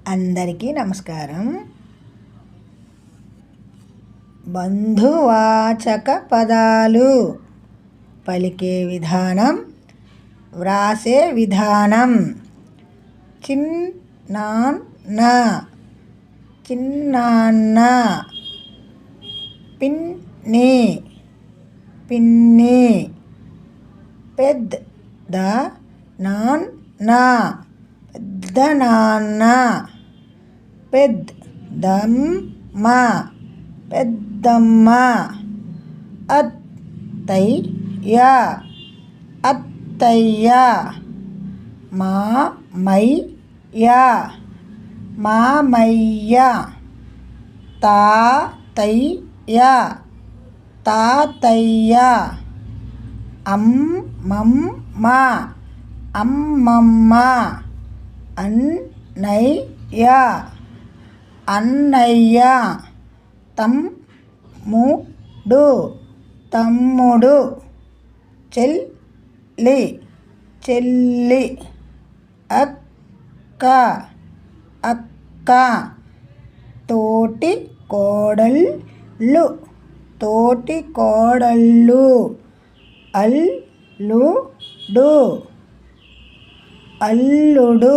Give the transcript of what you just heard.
అందరికీ నమస్కారం. బంధువాచక పదాలు పలికే విధానం, వ్రాసే విధానం. చిన్నాన్న, చిన్నాన్న. పిన్ని, పిన్ని. పెద్ద నాన్న, పెద్ద నాన్న. పెద్దమ్మ, పెద్దమ్మ. అత్తయ్య, అత్తయ్య. మామయ్య, మామయ్య. తాతయ్య, తాతయ్య. అమ్మమ్మ, అమ్మమ్మ. అన్నయ్య, అన్నయ్య. తమ్ముడు, తమ్ముడు. చెల్లి, చెల్లి. అక్క, అక్క. తోటి కోడళ్ళు, తోటి కోడళ్ళు. అల్లుడు, అల్లుడు.